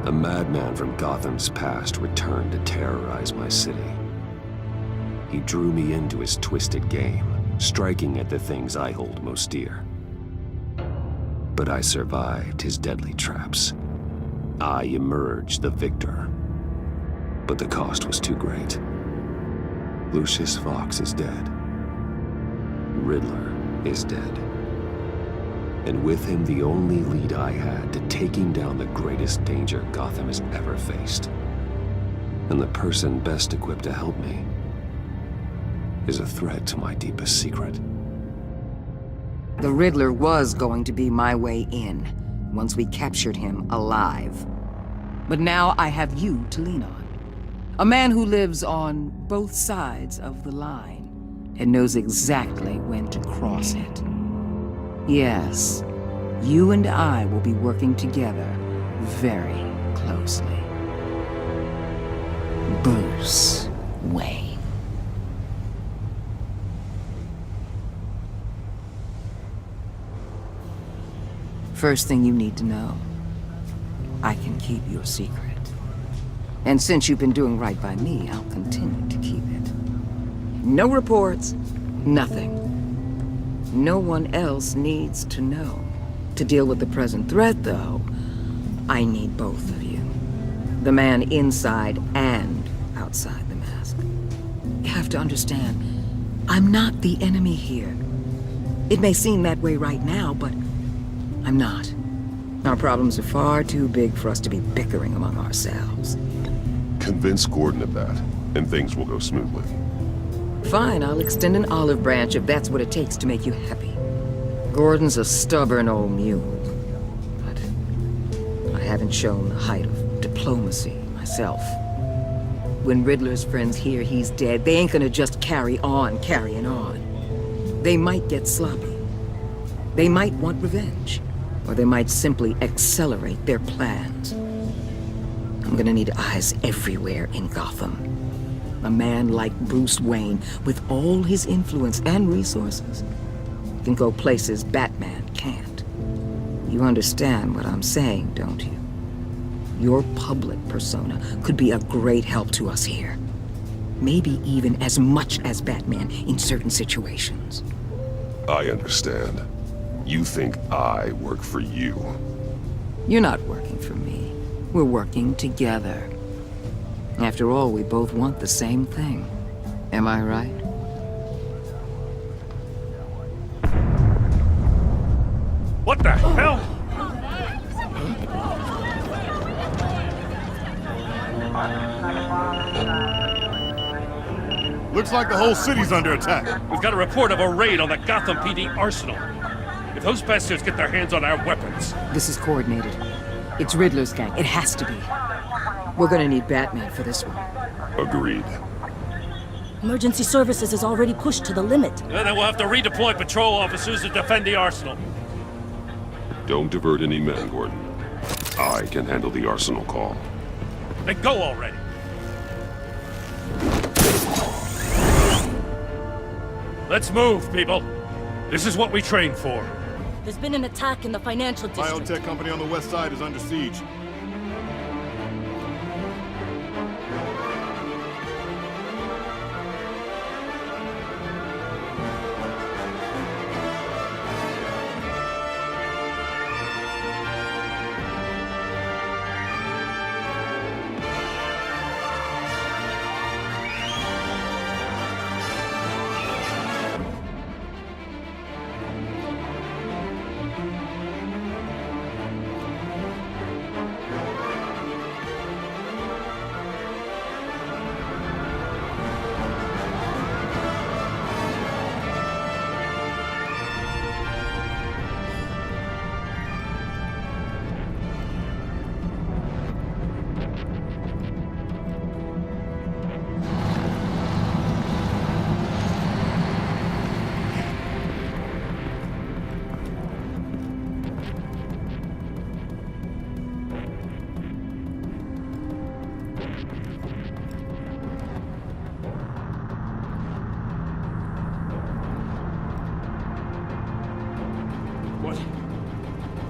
A madman from Gotham's past returned to terrorize my city. He drew me into his twisted game, striking at the things I hold most dear. But I survived his deadly traps. I emerged the victor. But the cost was too great. Lucius Fox is dead. Riddler is dead. And with him, the only lead I had to taking down the greatest danger Gotham has ever faced. And the person best equipped to help me is a threat to my deepest secret. The Riddler was going to be my way in, once we captured him alive. But now I have you to lean on. A man who lives on both sides of the line and knows exactly when to cross it. Yes, you and I will be working together very closely. Bruce Wayne. First thing you need to know, I can keep your secret. And since you've been doing right by me, I'll continue to keep it. No reports, nothing. No one else needs to know. To deal with the present threat, though, I need both of you. The man inside and outside the mask. You have to understand, I'm not the enemy here. It may seem that way right now, but I'm not. Our problems are far too big for us to be bickering among ourselves. Convince Gordon of that, and things will go smoothly. Fine, I'll extend an olive branch if that's what it takes to make you happy. Gordon's a stubborn old mule, but I haven't shown the height of diplomacy myself. When Riddler's friends hear he's dead, they ain't gonna just carry on carrying on. They might get sloppy. They might want revenge, or they might simply accelerate their plans. I'm gonna need eyes everywhere in Gotham. A man like Bruce Wayne, with all his influence and resources, can go places Batman can't. You understand what I'm saying, don't you? Your public persona could be a great help to us here. Maybe even as much as Batman in certain situations. I understand. You think I work for you. You're not working for me. We're working together. After all, we both want the same thing. Am I right? What the hell? Looks like the whole city's under attack. We've got a report of a raid on the Gotham PD arsenal. If those bastards get their hands on our weapons... This is coordinated. It's Riddler's gang. It has to be. We're gonna need Batman for this one. Agreed. Emergency services is already pushed to the limit. Then we'll have to redeploy patrol officers to defend the arsenal. Don't divert any men, Gordon. I can handle the arsenal call. Then go already. Let's move, people. This is what we trained for. There's been an attack in the financial district. Biotech company on the west side is under siege.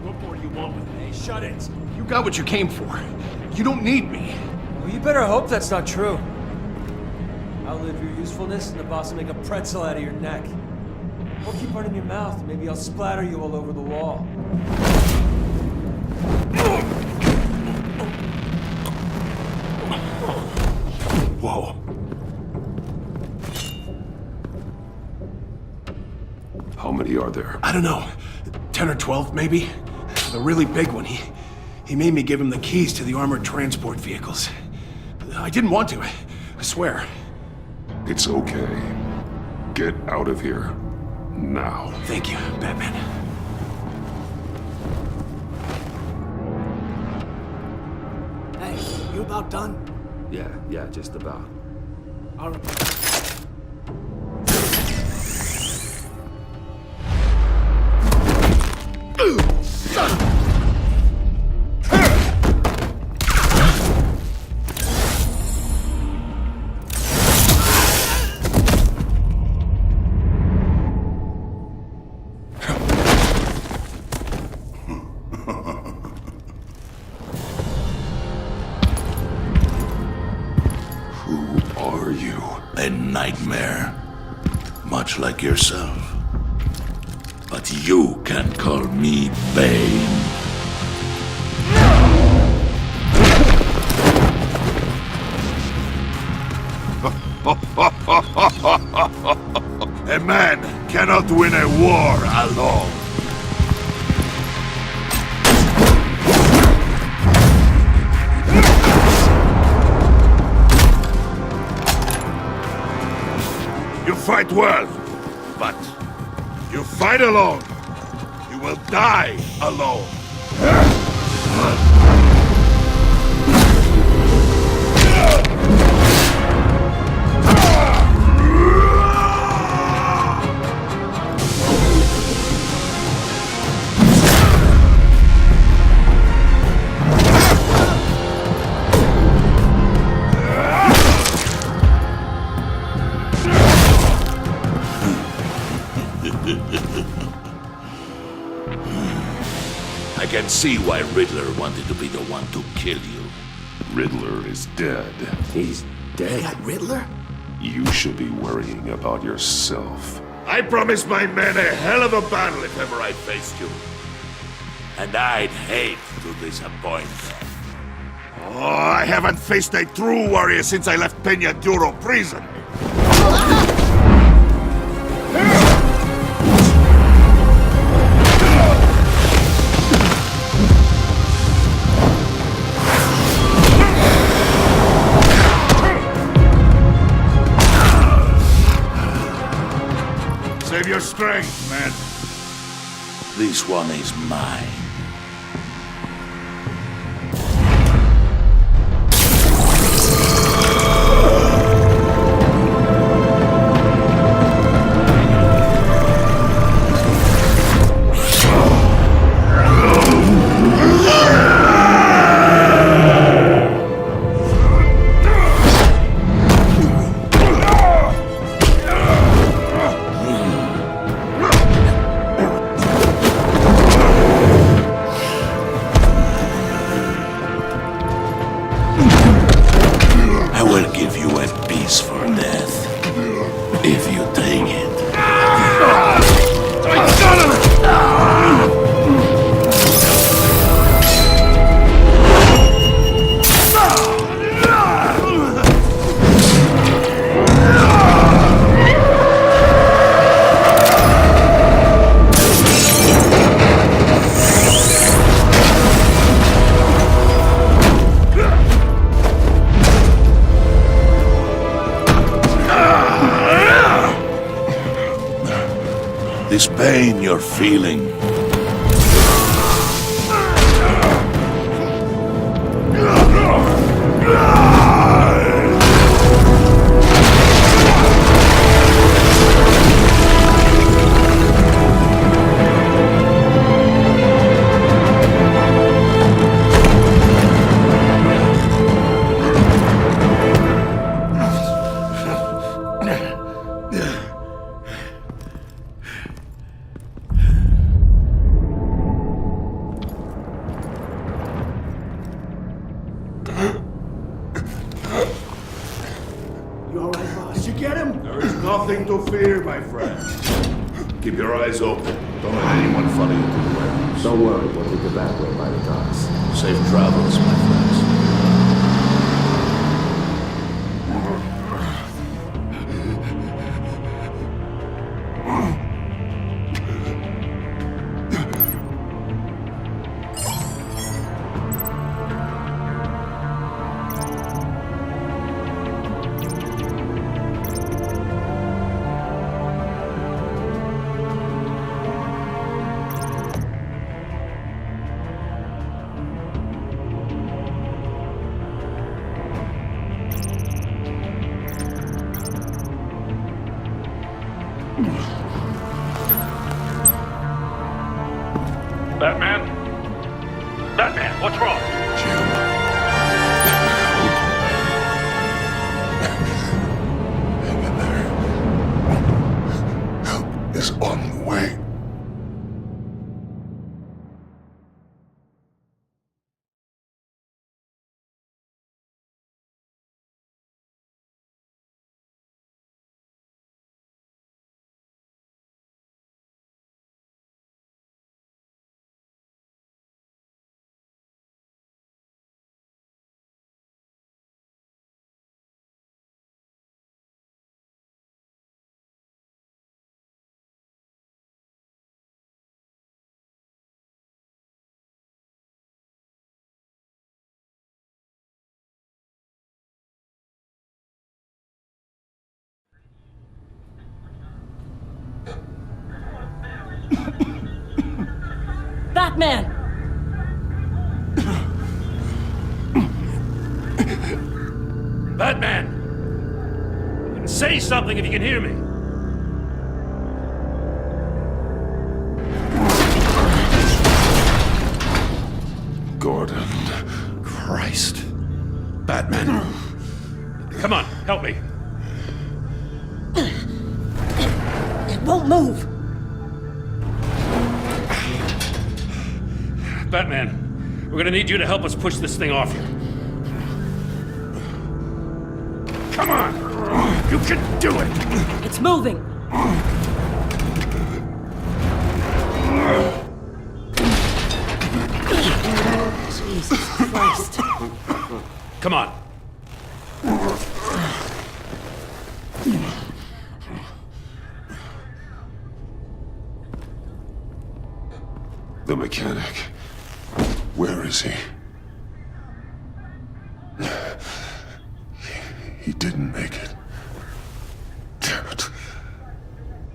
What more do you want with me. Hey, shut it. You got what you came for. You don't need me. Well, you better hope that's not true. I'll live your usefulness, and the boss will make a pretzel out of your neck. Or keep running your mouth, and maybe I'll splatter you all over the wall. Whoa. How many are there? I don't know. 10 or 12, maybe? The really big one, he made me give him the keys to the armored transport vehicles. I didn't want to, I swear. It's okay. Get out of here. Now. Thank you, Batman. Hey, you about done? Yeah, just about. All right. Who are you? A nightmare, much like yourself. But you can call me Bane. A man cannot win a war alone. You fight well, but you fight alone. You will die alone. I can see why Riddler wanted to be the one to kill you. Riddler is dead. He's dead. That Riddler? You should be worrying about yourself. I promised my men a hell of a battle if ever I faced you. And I'd hate to disappoint them. Oh, I haven't faced a true warrior since I left Peña Duro prison. Save your strength, man. This one is mine. I will give you a piece for death, if you take it. This pain you're feeling. nothing to fear, my friend. Keep your eyes open. Don't let anyone follow you to the warehouse. Don't worry, we'll take the back way by the docks. Safe travels, my friends. Batman? Batman, what's wrong? Help is on the way. Batman! Batman! Say something if you can hear me. Gordon. Christ. Batman. Come on, help me. It won't move! Batman, we're gonna need you to help us push this thing off you. Come on! You can do it! It's moving! Jesus Christ. Come on. The mechanic. Where is he? He didn't make it. Damn it.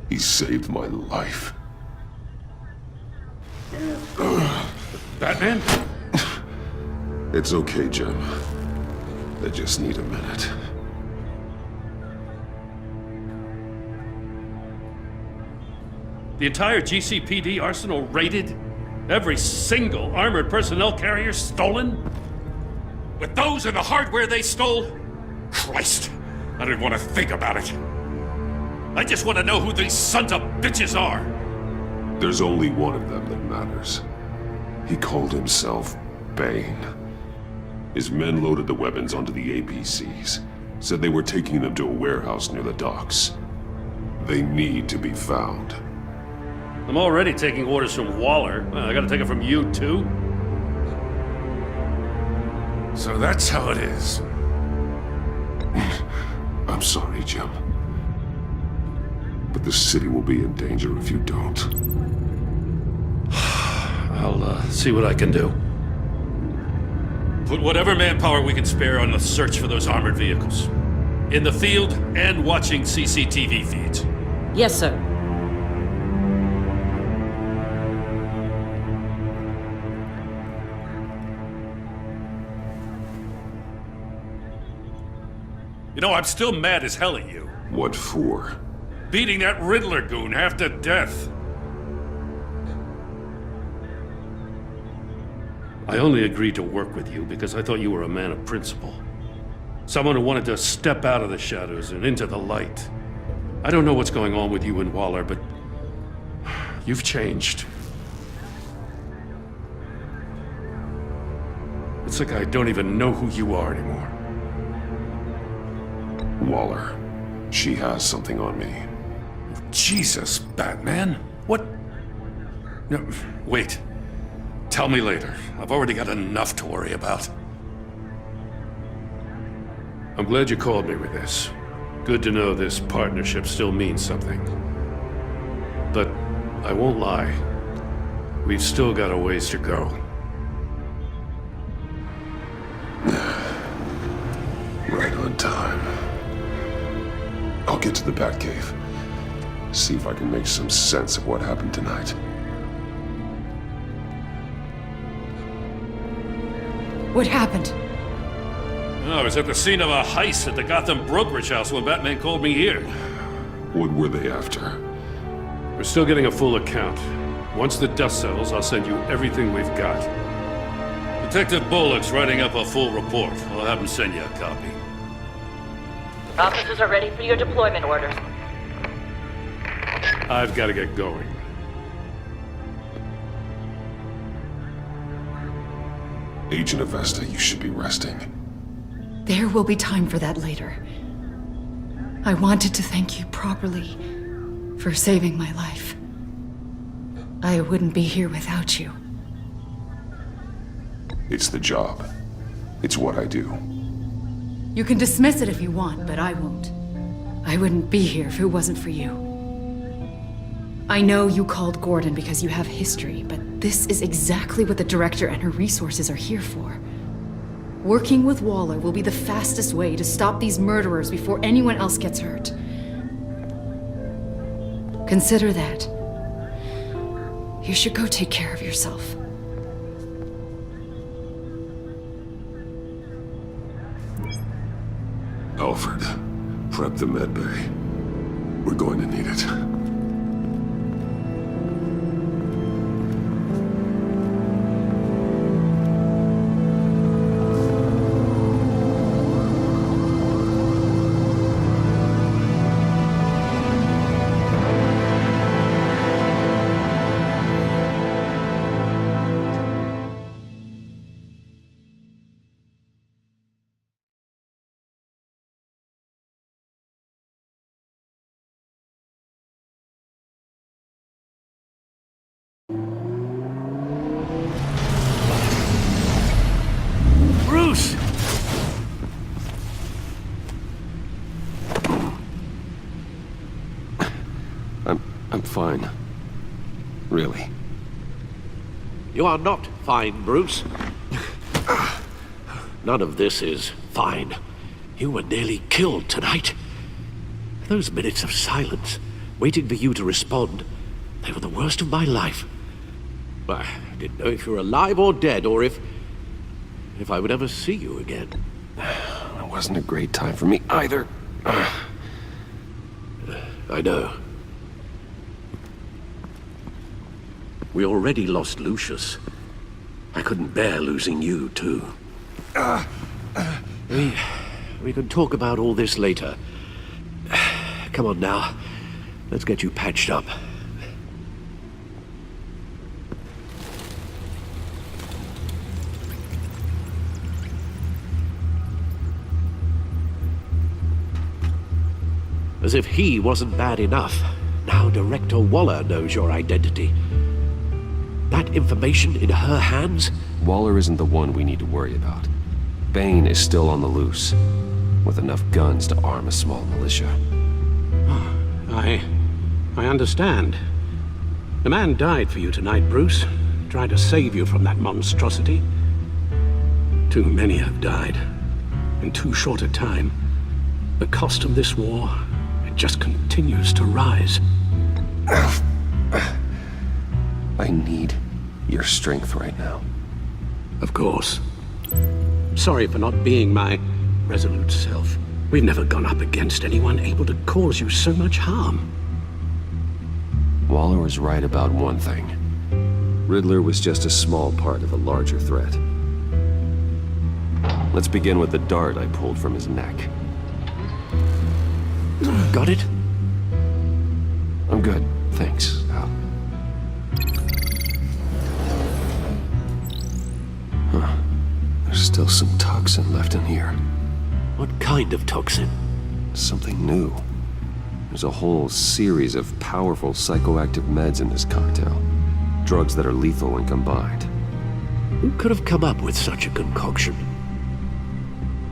He saved my life. Batman? It's okay, Jim. I just need a minute. The entire GCPD arsenal raided? Every single armored personnel carrier stolen? With those and the hardware they stole? Christ, I don't want to think about it. I just want to know who these sons of bitches are. There's only one of them that matters. He called himself Bane. His men loaded the weapons onto the APCs, said they were taking them to a warehouse near the docks. They need to be found. I'm already taking orders from Waller. I gotta take it from you, too? So that's how it is. I'm sorry, Jim. But the city will be in danger if you don't. I'll see what I can do. Put whatever manpower we can spare on the search for those armored vehicles. In the field and watching CCTV feeds. Yes, sir. You know, I'm still mad as hell at you. What for? Beating that Riddler goon half to death. I only agreed to work with you because I thought you were a man of principle. Someone who wanted to step out of the shadows and into the light. I don't know what's going on with you and Waller, but you've changed. It's like I don't even know who you are anymore. Waller. She has something on me. Jesus, Batman. What? No, wait. Tell me later. I've already got enough to worry about. I'm glad you called me with this. Good to know this partnership still means something. But I won't lie. We've still got a ways to go. Right on time. I'll get to the Batcave. See if I can make some sense of what happened tonight. What happened? I was at the scene of a heist at the Gotham brokerage house when Batman called me here. What were they after? We're still getting a full account. Once the dust settles, I'll send you everything we've got. Detective Bullock's writing up a full report. I'll have him send you a copy. Officers are ready for your deployment orders. I've got to get going. Agent Avesta, you should be resting. There will be time for that later. I wanted to thank you properly for saving my life. I wouldn't be here without you. It's the job. It's what I do. You can dismiss it if you want, but I won't. I wouldn't be here if it wasn't for you. I know you called Gordon because you have history, but this is exactly what the director and her resources are here for. Working with Waller will be the fastest way to stop these murderers before anyone else gets hurt. Consider that. You should go take care of yourself. Alfred, prep the med bay. We're going to need it. Bruce! I'm fine. Really. You are not fine, Bruce. None of this is fine. You were nearly killed tonight. Those minutes of silence, waiting for you to respond, they were the worst of my life. I didn't know if you were alive or dead, or if I would ever see you again. It wasn't a great time for me either. I know. We already lost Lucius. I couldn't bear losing you, too. We can talk about all this later. Come on now. Let's get you patched up. As if he wasn't bad enough, now Director Waller knows your identity. That information in her hands? Waller isn't the one we need to worry about. Bane is still on the loose, with enough guns to arm a small militia. I understand. The man died for you tonight, Bruce. Tried to save you from that monstrosity. Too many have died. In too short a time. The cost of this war, it just continues to rise. I need your strength right now. Of course. Sorry for not being my resolute self. We've never gone up against anyone able to cause you so much harm. Waller was right about one thing. Riddler was just a small part of a larger threat. Let's begin with the dart I pulled from his neck. Got it? I'm good, thanks, Al. Huh. There's still some toxin left in here. What kind of toxin? Something new. There's a whole series of powerful psychoactive meds in this cocktail. Drugs that are lethal when combined. Who could have come up with such a concoction?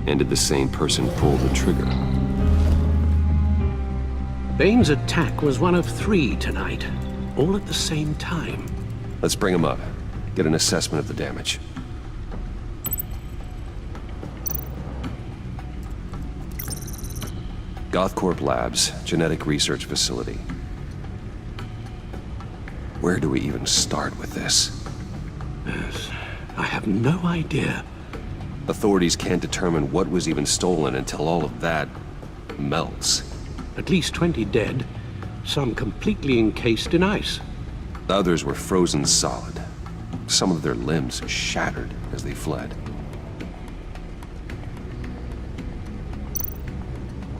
And did the same person pull the trigger? Bane's attack was one of 3 tonight, all at the same time. Let's bring him up. Get an assessment of the damage. Gothcorp Labs, genetic research facility. Where do we even start with this? Yes, I have no idea. Authorities can't determine what was even stolen until all of that melts. At least 20 dead, some completely encased in ice. Others were frozen solid. Some of their limbs shattered as they fled.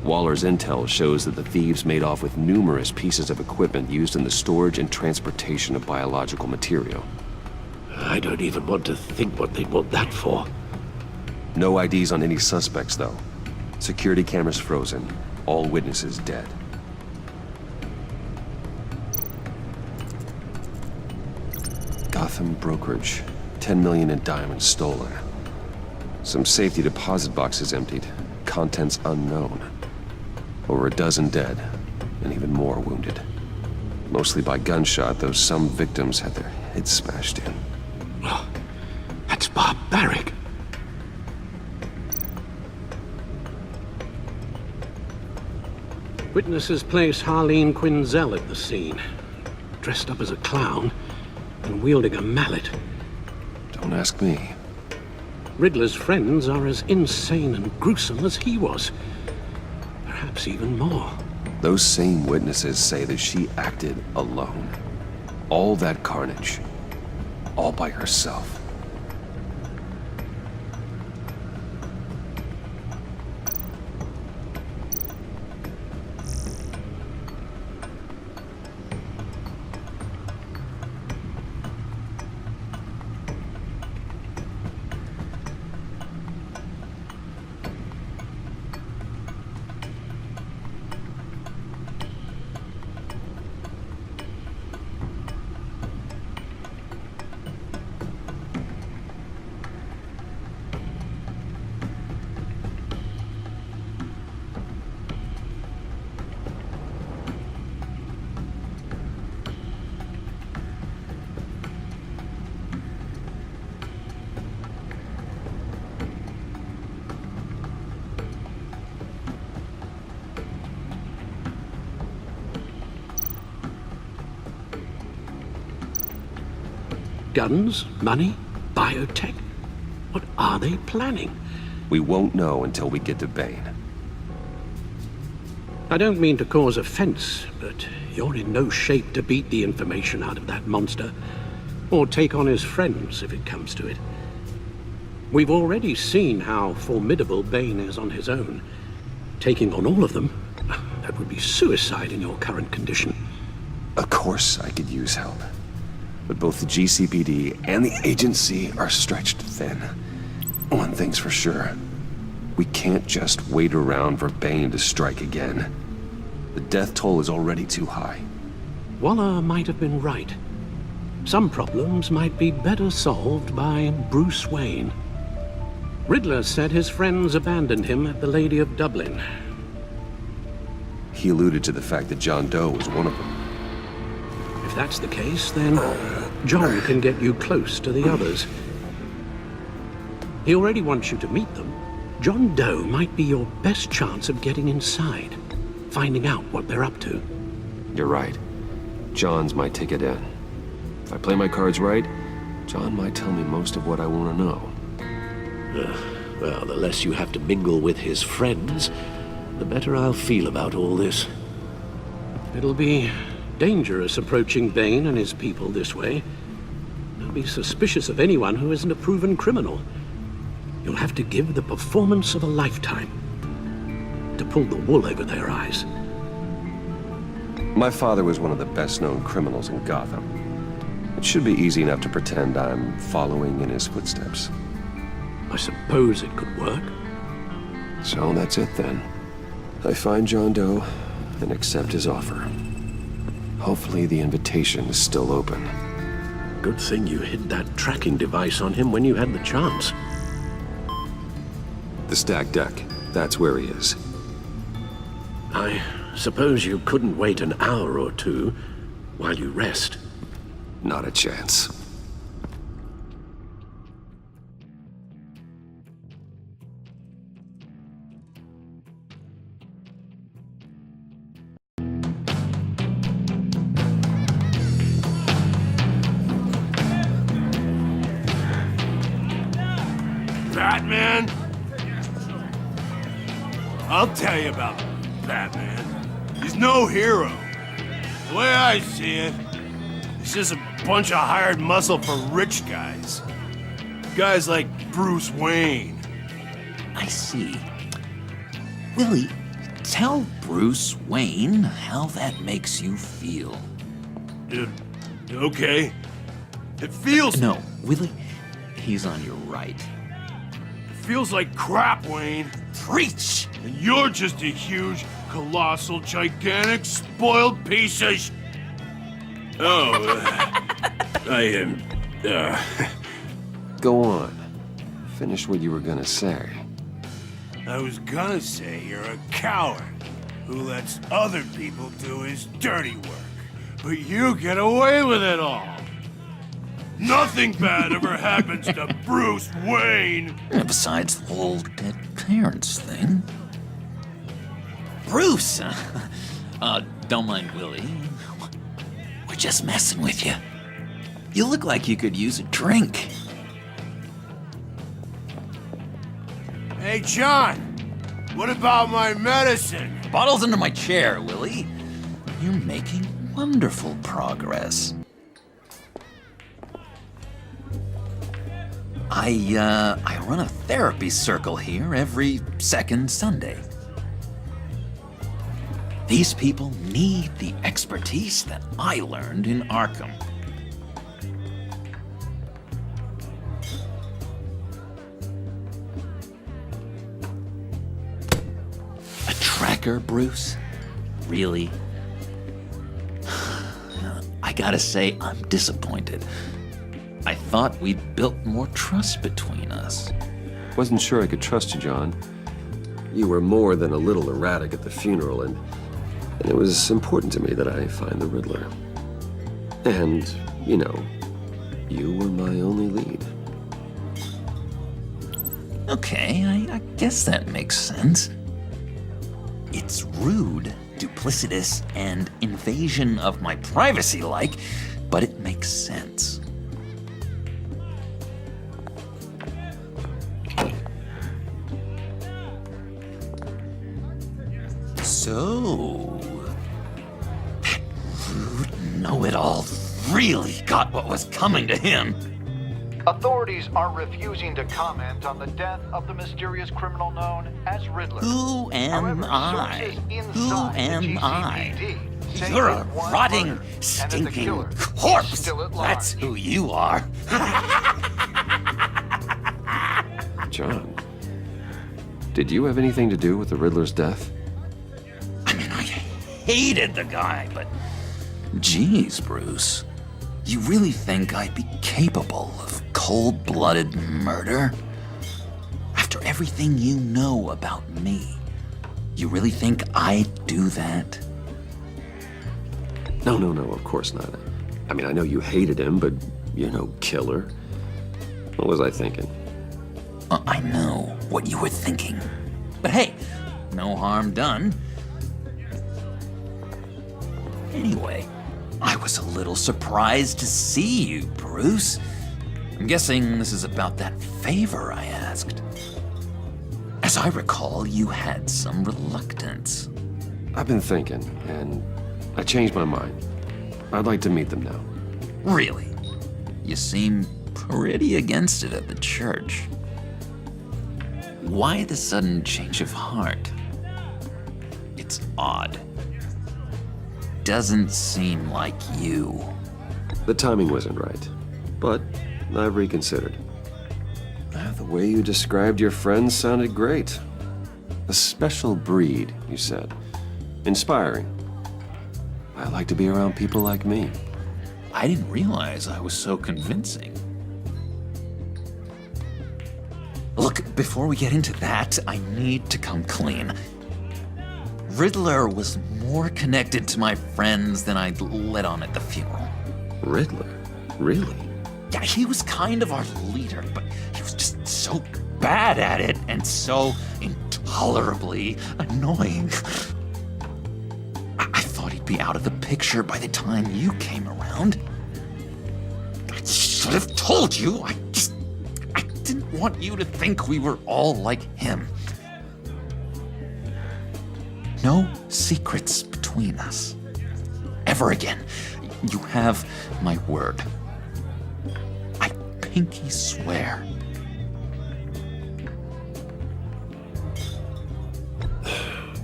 Waller's intel shows that the thieves made off with numerous pieces of equipment used in the storage and transportation of biological material. I don't even want to think what they'd want that for. No IDs on any suspects, though. Security cameras frozen. All witnesses dead. Gotham brokerage. 10 million in diamonds stolen. Some safety deposit boxes emptied. Contents unknown. Over a dozen dead, and even more wounded. Mostly by gunshot, though some victims had their heads smashed in. Oh, that's barbaric. Witnesses place Harleen Quinzel at the scene, dressed up as a clown and wielding a mallet. Don't ask me. Riddler's friends are as insane and gruesome as he was. Perhaps even more. Those same witnesses say that she acted alone. All that carnage, all by herself. Guns, money, biotech. What are they planning? We won't know until we get to Bane. I don't mean to cause offense, but you're in no shape to beat the information out of that monster, or take on his friends if it comes to it. We've already seen how formidable Bane is on his own. Taking on all of them, that would be suicide in your current condition. Of course I could use help. But both the GCPD and the agency are stretched thin. One thing's for sure. We can't just wait around for Bane to strike again. The death toll is already too high. Waller might have been right. Some problems might be better solved by Bruce Wayne. Riddler said his friends abandoned him at the Lady of Dublin. He alluded to the fact that John Doe was one of them. If that's the case, then John can get you close to the others. He already wants you to meet them. John Doe might be your best chance of getting inside, finding out what they're up to. You're right. John's my ticket in. If I play my cards right, John might tell me most of what I want to know. Well, the less you have to mingle with his friends, the better I'll feel about all this. It'll be dangerous approaching Bane and his people this way. They'll be suspicious of anyone who isn't a proven criminal. You'll have to give the performance of a lifetime to pull the wool over their eyes. My father was one of the best-known criminals in Gotham. It should be easy enough to pretend I'm following in his footsteps. I suppose it could work. So that's it then. I find John Doe, and accept his offer. Hopefully the invitation is still open. Good thing you hid that tracking device on him when you had the chance. The stacked deck, that's where he is. I suppose you couldn't wait an hour or two while you rest. Not a chance. Batman? I'll tell you about Batman. He's no hero. The way I see it, he's just a bunch of hired muscle for rich guys. Guys like Bruce Wayne. I see. Willie, tell Bruce Wayne how that makes you feel. Okay. It feels... No, Willie, he's on your right. It feels like crap, Wayne. Preach! And you're just a huge, colossal, gigantic, spoiled piece of I am... Go on. Finish what you were gonna say. I was gonna say you're a coward who lets other people do his dirty work. But you get away with it all. Nothing bad ever happens to Bruce Wayne. Besides the whole dead parents thing. Bruce! Don't mind Willie. We're just messing with you. You look like you could use a drink. Hey, John. What about my medicine? Bottle's under my chair, Willie. You're making wonderful progress. I run a therapy circle here every second Sunday. These people need the expertise that I learned in Arkham. A tracker, Bruce? Really? I gotta say, I'm disappointed. I thought we'd built more trust between us. Wasn't sure I could trust you, John. You were more than a little erratic at the funeral, and it was important to me that I find the Riddler. And, you know, you were my only lead. Okay, I guess that makes sense. It's rude, duplicitous, and invasion of my privacy-like, but it makes sense. So, that rude know-it-all really got what was coming to him. Authorities are refusing to comment on the death of the mysterious criminal known as Riddler. Who am I? Who am I? You're a rotting, stinking corpse. That's who you are. John, did you have anything to do with the Riddler's death? Hated the guy, but geez, Bruce, you really think I'd be capable of cold-blooded murder? After everything you know about me, you really think I'd do that? No, of course not. I mean, I know you hated him, but you're no killer. What was I thinking? I know what you were thinking. But hey, no harm done. Anyway, I was a little surprised to see you, Bruce. I'm guessing this is about that favor I asked. As I recall, you had some reluctance. I've been thinking, and I changed my mind. I'd like to meet them now. Really? You seem pretty against it at the church. Why the sudden change of heart? It's odd. Doesn't seem like you. The timing wasn't right, but I've reconsidered. The way you described your friends sounded great. A special breed, you said. Inspiring. I like to be around people like me. I didn't realize I was so convincing. Look, before we get into that, I need to come clean. Riddler was more connected to my friends than I'd let on at the funeral. Riddler? Really? Yeah, he was kind of our leader, but he was just so bad at it and so intolerably annoying. I thought he'd be out of the picture by the time you came around. I should have told you. I didn't want you to think we were all like him. No secrets between us. Ever again. You have my word. I pinky swear.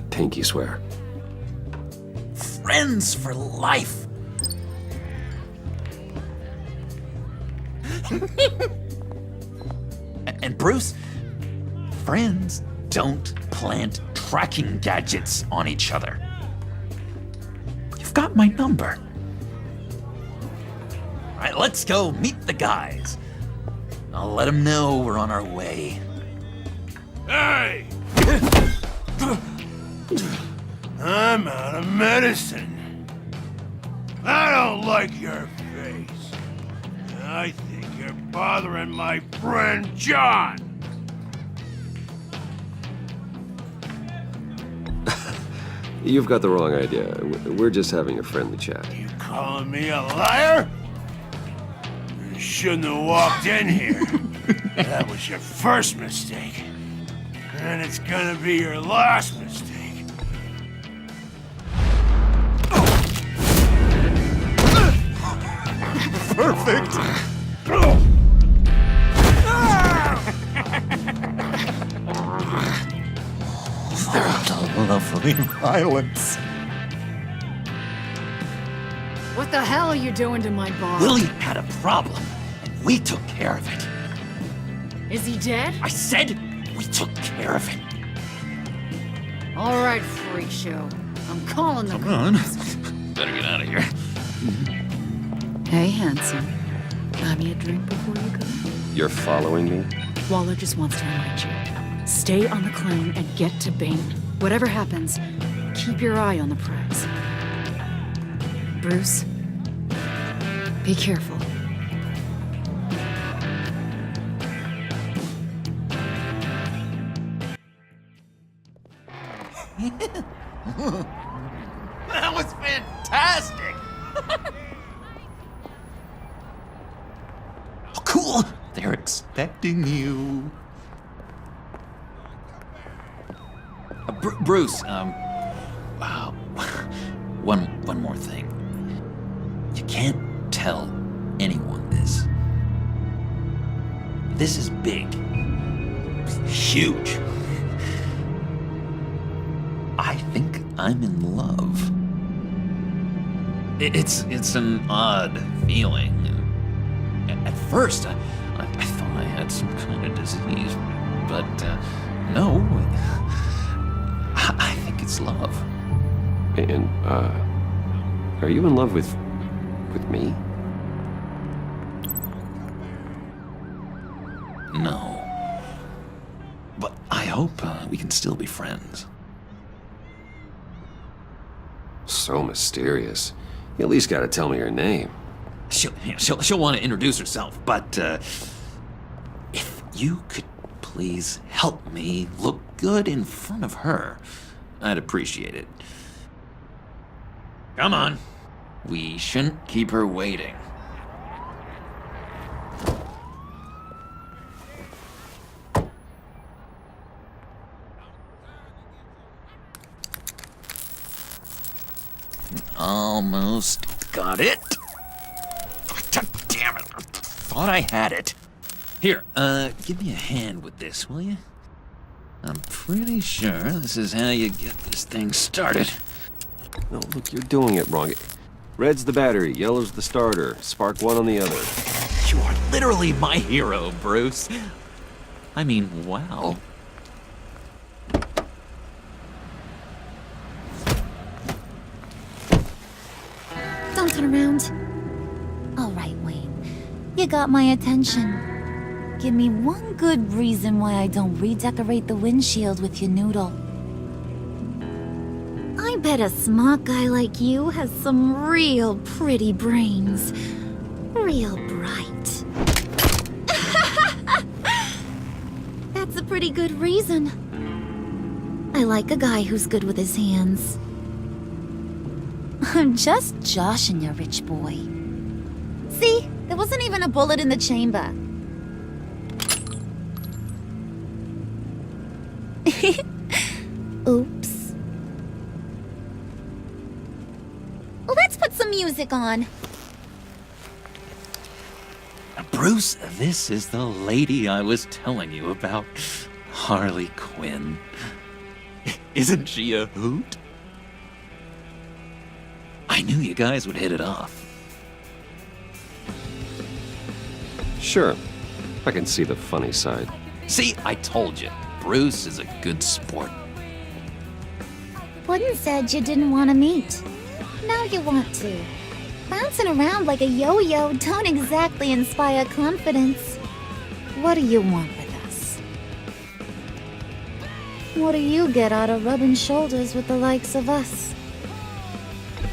Pinky swear. Friends for life. And Bruce, friends don't plant tracking gadgets on each other. You've got my number. All right, let's go meet the guys. I'll let them know we're on our way. Hey! I'm out of medicine. I don't like your face. I think you're bothering my friend John. You've got the wrong idea. We're just having a friendly chat. You calling me a liar? You shouldn't have walked in here. That was your first mistake. And it's gonna be your last mistake. Perfect! The lovely violence. What the hell are you doing to my bar? Willie had a problem, and we took care of it. Is he dead? I said we took care of it. All right, freak show. I'm calling the Come on. cops. Better get out of here. Hey, handsome. Buy me a drink before you go? You're following me? Waller just wants to remind you. Stay on the claim and get to Bane. Whatever happens, keep your eye on the prize. Bruce, be careful. That was fantastic! Oh, cool! They're expecting you. Bruce, one more thing. You can't tell anyone this. This is big. Huge. I think I'm in love. It's an odd feeling. At first, I thought I had some kind of disease, but no. I think it's love. And, are you in love with me? No. But I hope we can still be friends. So mysterious. You at least gotta tell me your name. She'll want to introduce herself, but if you could please help me look good in front of her, I'd appreciate it. Come on. We shouldn't keep her waiting. Almost got it. Damn it. I thought I had it. Here, give me a hand with this, will you? I'm pretty sure this is how you get this thing started. No, look, you're doing it wrong. Red's the battery, yellow's the starter, spark one on the other. You are literally my hero, Bruce. I mean, wow. You got my attention. Give me one good reason why I don't redecorate the windshield with your noodle. I bet a smart guy like you has some real pretty brains. Real bright. That's a pretty good reason. I like a guy who's good with his hands. I'm just joshing you, rich boy. See? There wasn't even a bullet in the chamber. Oops. Let's put some music on. Bruce, this is the lady I was telling you about. Harley Quinn. Isn't she a hoot? I knew you guys would hit it off. Sure. I can see the funny side. See, I told you. Bruce is a good sport. Puddin' said you didn't want to meet. Now you want to. Bouncing around like a yo-yo don't exactly inspire confidence. What do you want with us? What do you get out of rubbing shoulders with the likes of us?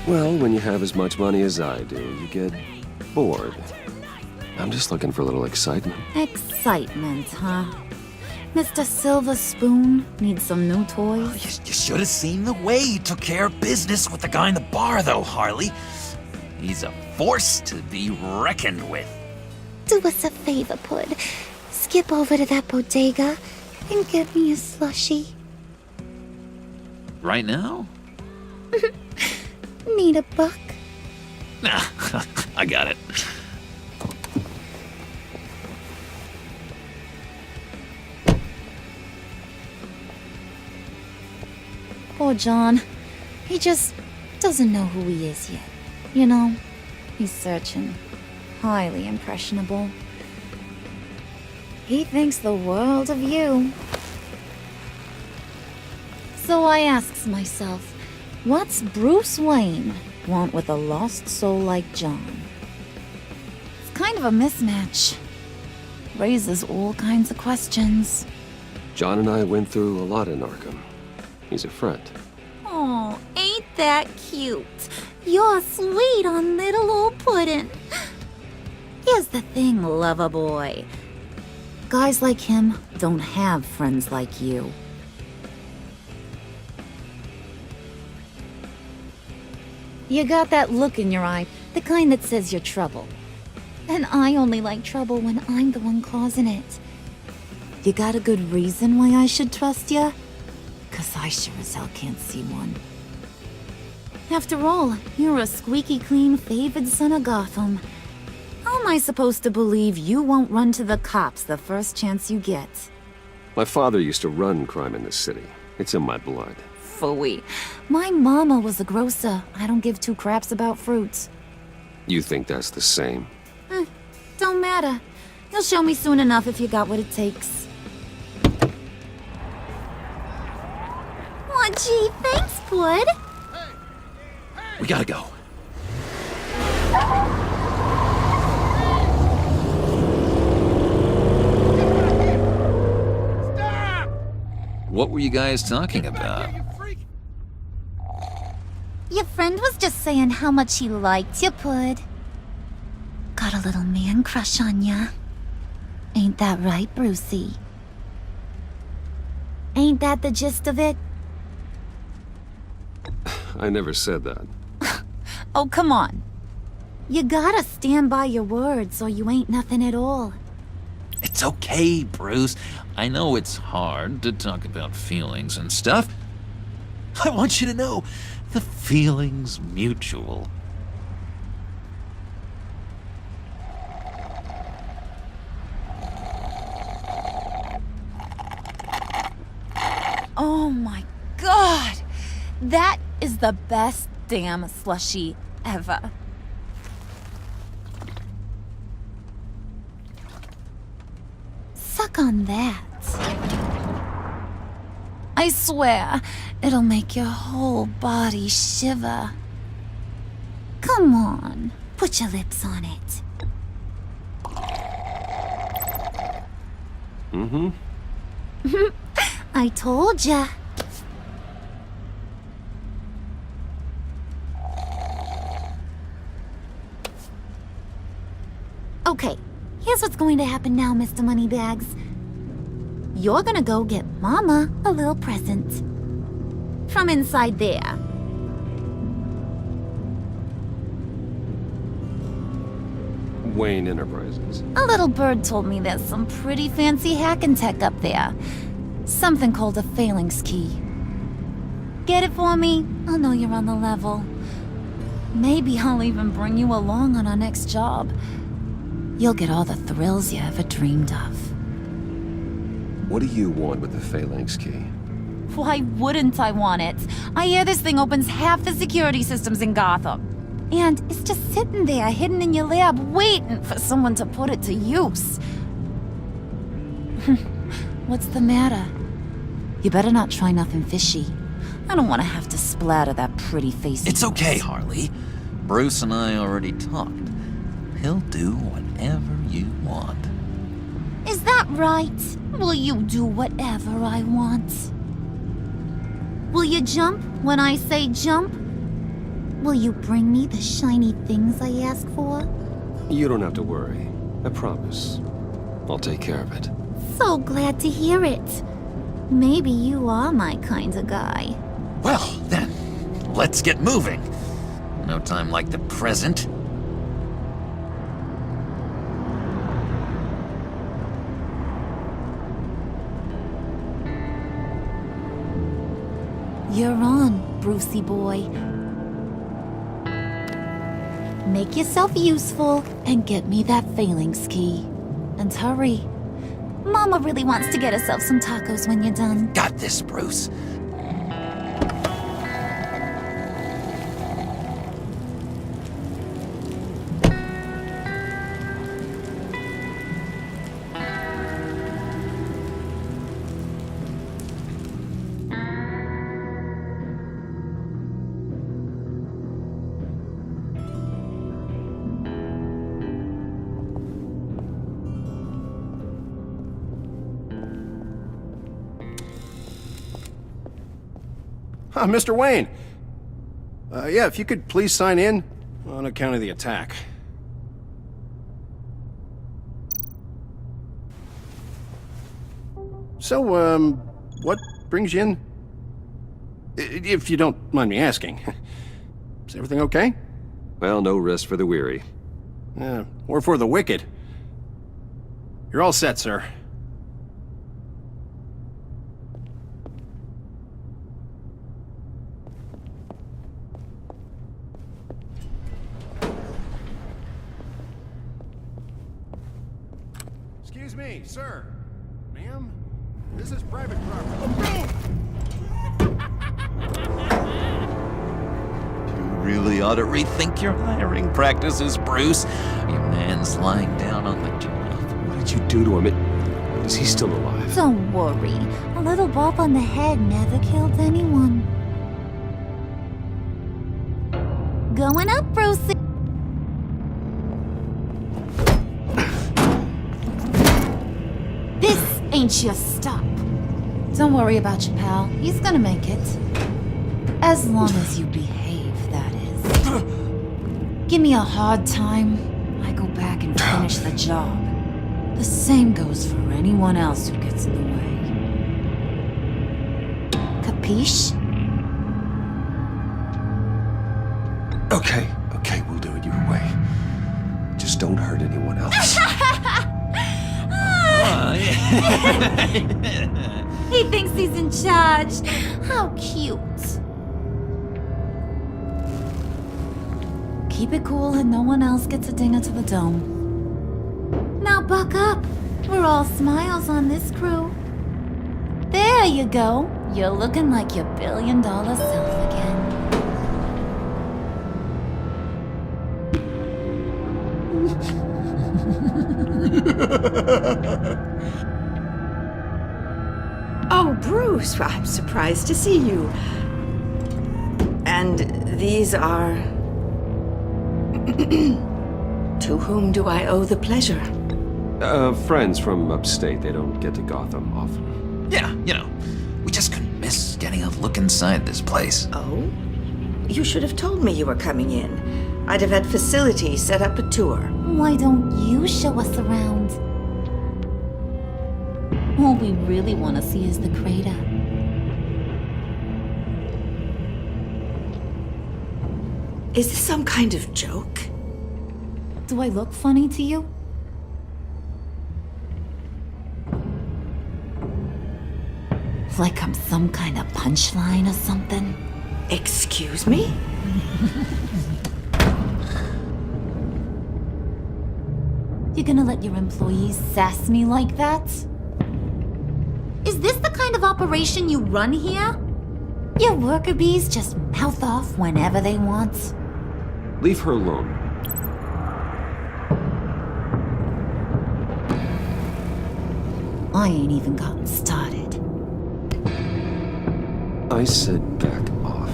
Well, when you have as much money as I do, you get bored. I'm just looking for a little excitement. Excitement, huh? Mr. Silver Spoon needs some new toys? You should have seen the way he took care of business with the guy in the bar, though, Harley. He's a force to be reckoned with. Do us a favor, Pud. Skip over to that bodega and get me a slushie. Right now? Need a buck? Nah, I got it. Poor John. He just doesn't know who he is yet. You know, he's searching. Highly impressionable. He thinks the world of you. So I asks myself, what's Bruce Wayne want with a lost soul like John? It's kind of a mismatch. Raises all kinds of questions. John and I went through a lot in Arkham. He's a friend. Oh, ain't that cute? You're sweet on little old Puddin'. Here's the thing, lover boy. Guys like him don't have friends like you. You got that look in your eye, the kind that says you're trouble. And I only like trouble when I'm the one causing it. You got a good reason why I should trust you? 'Cause I sure as hell can't see one. After all, you're a squeaky clean favored son of Gotham. How am I supposed to believe you won't run to the cops the first chance you get? My father used to run crime in this city. It's in my blood. Phooey. My mama was a grocer. I don't give two craps about fruits. You think that's the same? Don't matter. You'll show me soon enough if you got what it takes. Aw, gee, thanks, Pud. We gotta go. What were you guys talking about? Your friend was just saying how much he liked you, Pud. Got a little man crush on ya. Ain't that right, Brucey? Ain't that the gist of it? I never said that. Oh, come on. You gotta stand by your words or you ain't nothing at all. It's okay, Bruce. I know it's hard to talk about feelings and stuff. I want you to know, the feeling's mutual. Oh my god! That is the best damn slushie ever. Suck on that. I swear, it'll make your whole body shiver. Come on, put your lips on it. Mm-hmm. I told ya. Okay, here's what's going to happen now, Mr. Moneybags. You're gonna go get Mama a little present. From inside there. Wayne Enterprises. A little bird told me there's some pretty fancy hacking tech up there. Something called a phalanx key. Get it for me? I'll know you're on the level. Maybe I'll even bring you along on our next job. You'll get all the thrills you ever dreamed of. What do you want with the phalanx key? Why wouldn't I want it? I hear this thing opens half the security systems in Gotham. And it's just sitting there, hidden in your lab, waiting for someone to put it to use. What's the matter? You better not try nothing fishy. I don't want to have to splatter that pretty face. It's okay, Harley. Bruce and I already talked. He'll do whatever you want. Is that right? Will you do whatever I want? Will you jump when I say jump? Will you bring me the shiny things I ask for? You don't have to worry. I promise. I'll take care of it. So glad to hear it. Maybe you are my kind of guy. Well, then, let's get moving. No time like the present. You're on, Brucey boy. Make yourself useful and get me that phalanx key. And hurry. Mama really wants to get herself some tacos when you're done. Got this, Bruce. Mr. Wayne. Yeah, if you could please sign in on account of the attack. So, what brings you in? If you don't mind me asking. Is everything okay? Well, no rest for the weary. Or for the wicked. You're all set, sir. Excuse me, sir. Ma'am? This is private property. You really ought to rethink your hiring practices, Bruce. Your man's lying down on the job. What did you do to him? Is he still alive? Don't worry. A little bump on the head never killed anyone. Going up, Brucey. This ain't your stop. Don't worry about your pal. He's gonna make it. As long as you behave, that is. Give me a hard time, I go back and finish the job. The same goes for anyone else who gets in the way. Capiche? Okay, we'll do it your way. Just don't hurt anyone else. He thinks he's in charge. How cute. Keep it cool and no one else gets a dinger to the dome. Now buck up. We're all smiles on this crew. There you go. You're looking like your billion-dollar self again. Oh, Bruce, I'm surprised to see you. And these are... To whom do I owe the pleasure? Friends from upstate. They don't get to Gotham often. Yeah, you know, we just couldn't miss getting a look inside this place. Oh? You should have told me you were coming in. I'd have had facilities set up a tour. Why don't you show us around? All we really want to see is the crater. Is this some kind of joke? Do I look funny to you? Like I'm some kind of punchline or something? Excuse me? You gonna let your employees sass me like that? Is this the kind of operation you run here? Your worker bees just mouth off whenever they want. Leave her alone. I ain't even gotten started. I said back off.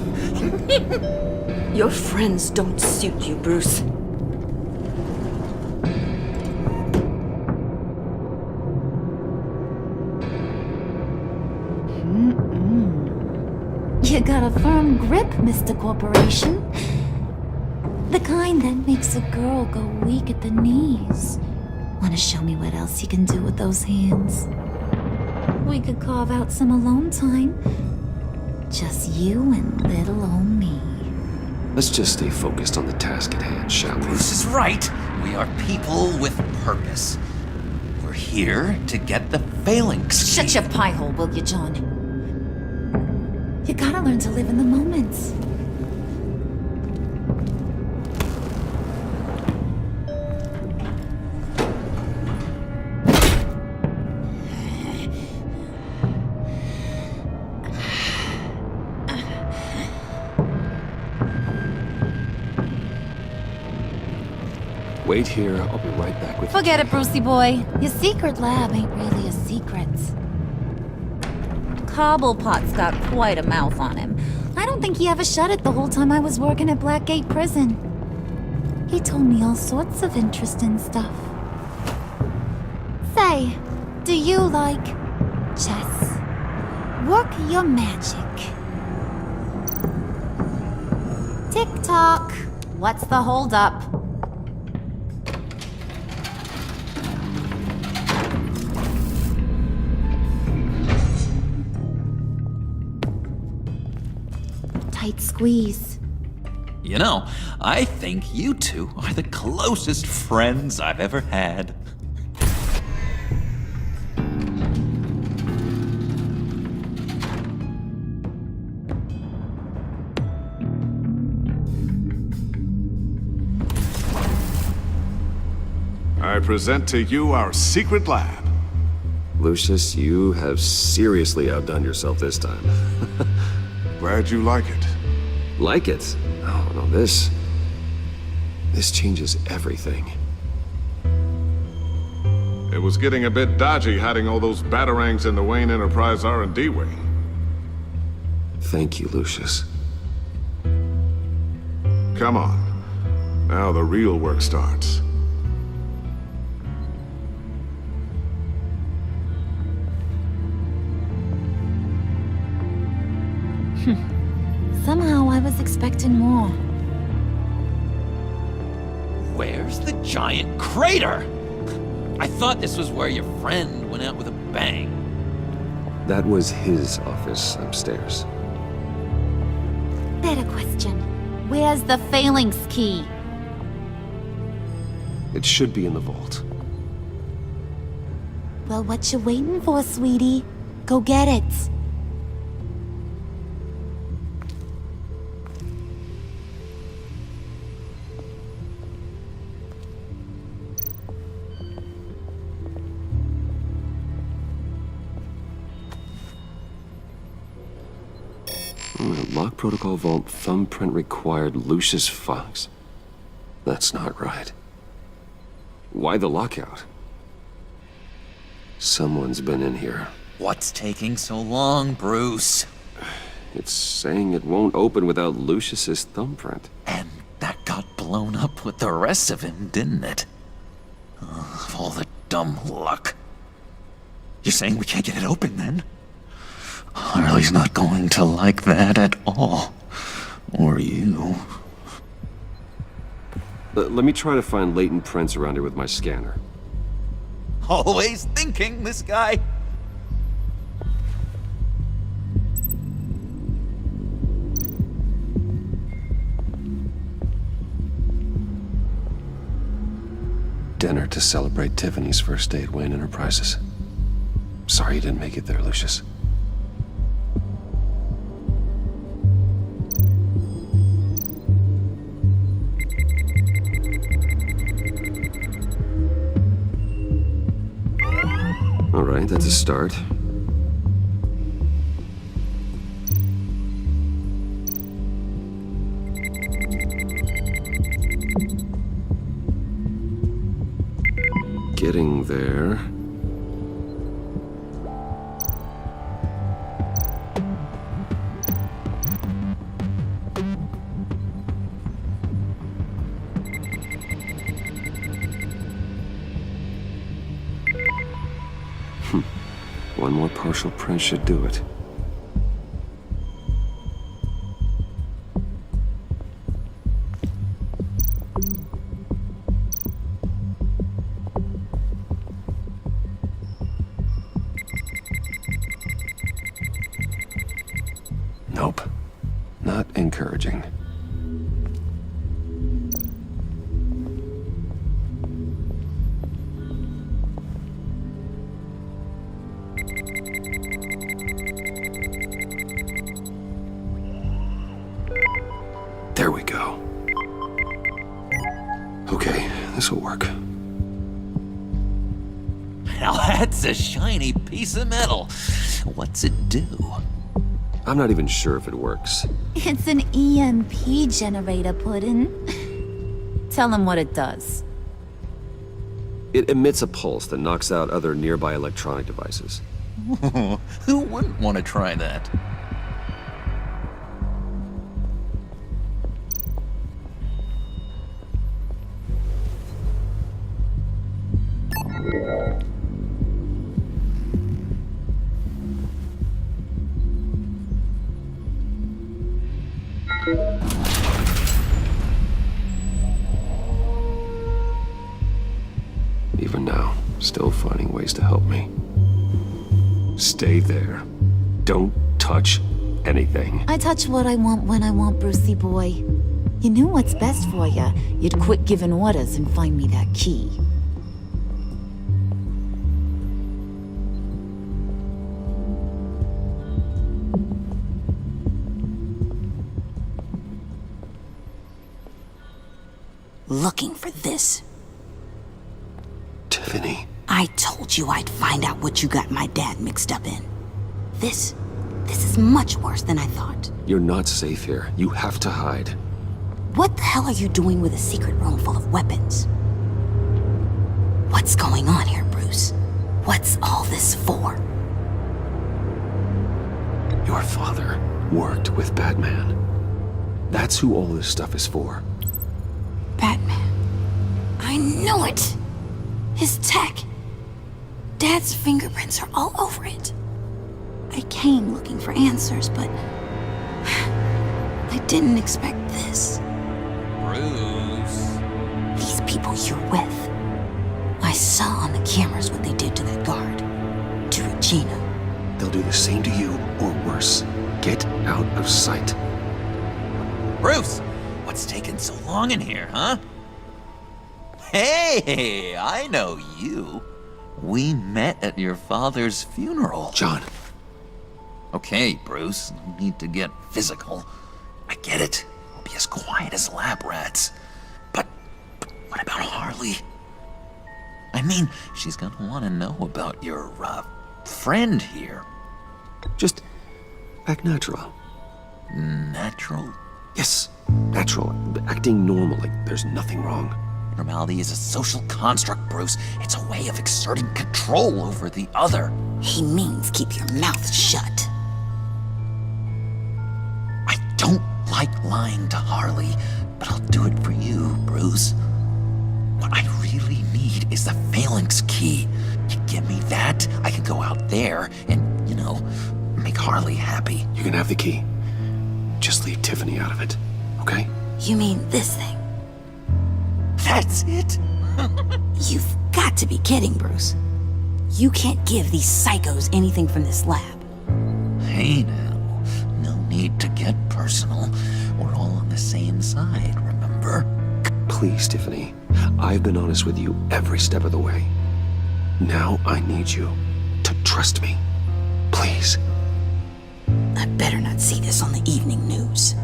Your friends don't suit you, Bruce. You got a firm grip, Mr. Corporation. The kind that makes a girl go weak at the knees. Wanna show me what else you can do with those hands? We could carve out some alone time. Just you and little old me. Let's just stay focused on the task at hand, shall we? Bruce is right. We are people with purpose. We're here to get the phalanx. Shut your pie hole, will you, John? You gotta learn to live in the moment. Wait here. I'll be right back with you. Forget it, Brucey boy. Your secret lab ain't really a secret. Cobblepot's got quite a mouth on him. I don't think he ever shut it the whole time I was working at Blackgate Prison. He told me all sorts of interesting stuff. Say, do you like chess? Work your magic. Tick-tock. What's the holdup? Tight squeeze. You know, I think you two are the closest friends I've ever had. I present to you our secret lab. Lucius, you have seriously outdone yourself this time. Glad you like it. Like it? Oh, no, this changes everything. It was getting a bit dodgy hiding all those batarangs in the Wayne Enterprise R&D wing. Thank you, Lucius. Come on. Now the real work starts. Somehow I was expecting more. Where's the giant crater? I thought this was where your friend went out with a bang. That was his office upstairs. Better question. Where's the phalanx key? It should be in the vault. Well, what you waiting for, sweetie? Go get it. Lock protocol vault thumbprint required Lucius Fox. That's not right. Why the lockout? Someone's been in here. What's taking so long, Bruce? It's saying it won't open without Lucius's thumbprint. And that got blown up with the rest of him, didn't it? All the dumb luck. You're saying we can't get it open, then? Harley's not going to like that at all. Or you. Let me try to find latent prints around here with my scanner. Always thinking, this guy. Dinner to celebrate Tiffany's first day at Wayne Enterprises. Sorry you didn't make it there, Lucius. All right, that's a start. Getting there. One more partial print should do it. Nope. Not encouraging. There we go. Okay, this'll work. Now that's a shiny piece of metal. What's it do? I'm not even sure if it works. It's an EMP generator, Puddin'. Tell him what it does. It emits a pulse that knocks out other nearby electronic devices. Who wouldn't want to try that? Even now, still finding ways to help me. Stay there. Don't touch anything. I touch what I want when I want, Brucey boy. You knew what's best for you. You'd quit giving orders and find me that key. Looking for this. Tiffany. I told you I'd find out what you got my dad mixed up in. This is much worse than I thought. You're not safe here. You have to hide. What the hell are you doing with a secret room full of weapons? What's going on here, Bruce? What's all this for? Your father worked with Batman. That's who all this stuff is for. Batman. I knew it! His tech. Dad's fingerprints are all over it. I came looking for answers, but I didn't expect this. Bruce. These people you're with. I saw on the cameras what they did to that guard. To Regina. They'll do the same to you, or worse. Get out of sight. Bruce! What's taking so long in here, huh? Hey, I know you. We met at your father's funeral. John. Okay, Bruce, no need to get physical. I get it. We'll be as quiet as lab rats. But what about Harley? I mean, she's gonna want to know about your, friend here. Just act natural. Natural? Yes, natural. Acting normal, like there's nothing wrong. Normality is a social construct, Bruce. It's a way of exerting control over the other. He means keep your mouth shut. I don't like lying to Harley, but I'll do it for you, Bruce. What I really really need is the phalanx key. You give me that, I can go out there and, you know, make Harley happy. You can have the key. Just leave Tiffany out of it, okay? You mean this thing? That's it? You've got to be kidding, Bruce. You can't give these psychos anything from this lab. Hey now, no need to get personal. We're all on the same side, remember? Please, Tiffany. I've been honest with you every step of the way. Now I need you to trust me. Please. I better not see this on the evening news.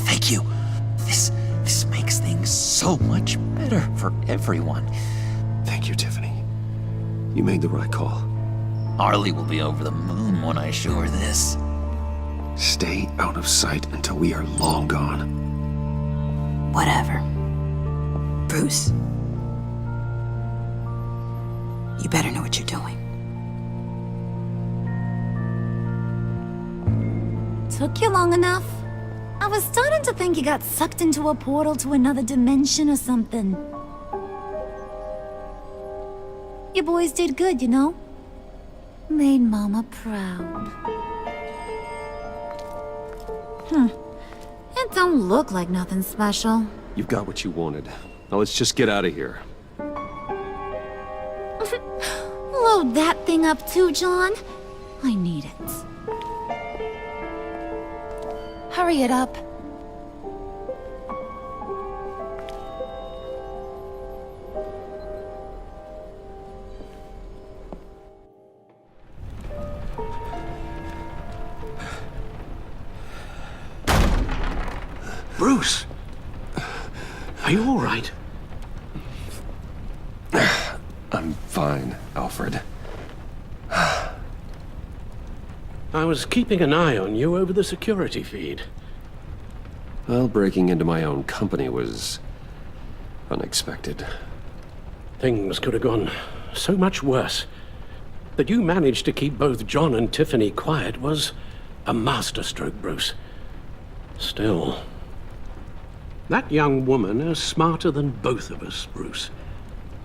Thank you. This makes things so much better for everyone. Thank you, Tiffany. You made the right call. Harley will be over the moon when I show her this. Stay out of sight until we are long gone. Whatever. Bruce. You better know what you're doing. Took you long enough? I was starting to think you got sucked into a portal to another dimension or something. You boys did good, you know? Made Mama proud. It don't look like nothing special. You've got what you wanted. Now let's just get out of here. Load that thing up too, John. I need it. Hurry it up. Bruce! Are you all right? I'm fine, Alfred. I was keeping an eye on you over the security feed. Well, breaking into my own company was unexpected. Things could have gone so much worse. That you managed to keep both John and Tiffany quiet was a masterstroke, Bruce. Still, that young woman is smarter than both of us, Bruce.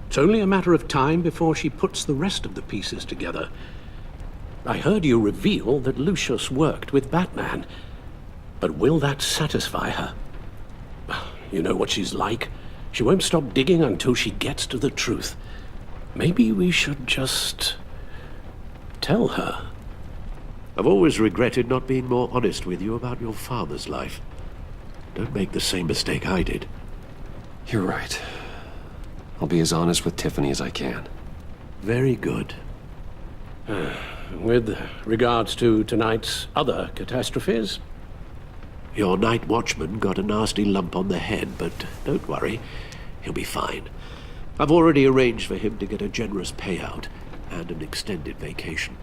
It's only a matter of time before she puts the rest of the pieces together. I heard you reveal that Lucius worked with Batman. But will that satisfy her? You know what she's like. She won't stop digging until she gets to the truth. Maybe we should just tell her. I've always regretted not being more honest with you about your father's life. Don't make the same mistake I did. You're right. I'll be as honest with Tiffany as I can. Very good. With regards to tonight's other catastrophes? Your night watchman got a nasty lump on the head, but don't worry, he'll be fine. I've already arranged for him to get a generous payout and an extended vacation.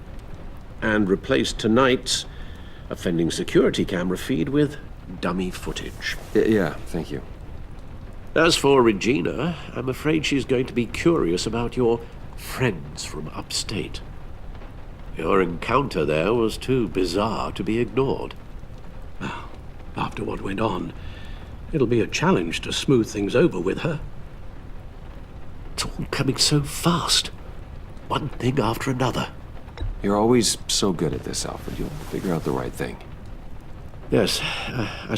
And replaced tonight's offending security camera feed with dummy footage. Yeah, thank you. As for Regina, I'm afraid she's going to be curious about your friends from upstate. Your encounter there was too bizarre to be ignored. Well, after what went on, it'll be a challenge to smooth things over with her. It's all coming so fast. One thing after another. You're always so good at this, Alfred. You'll figure out the right thing. Yes, I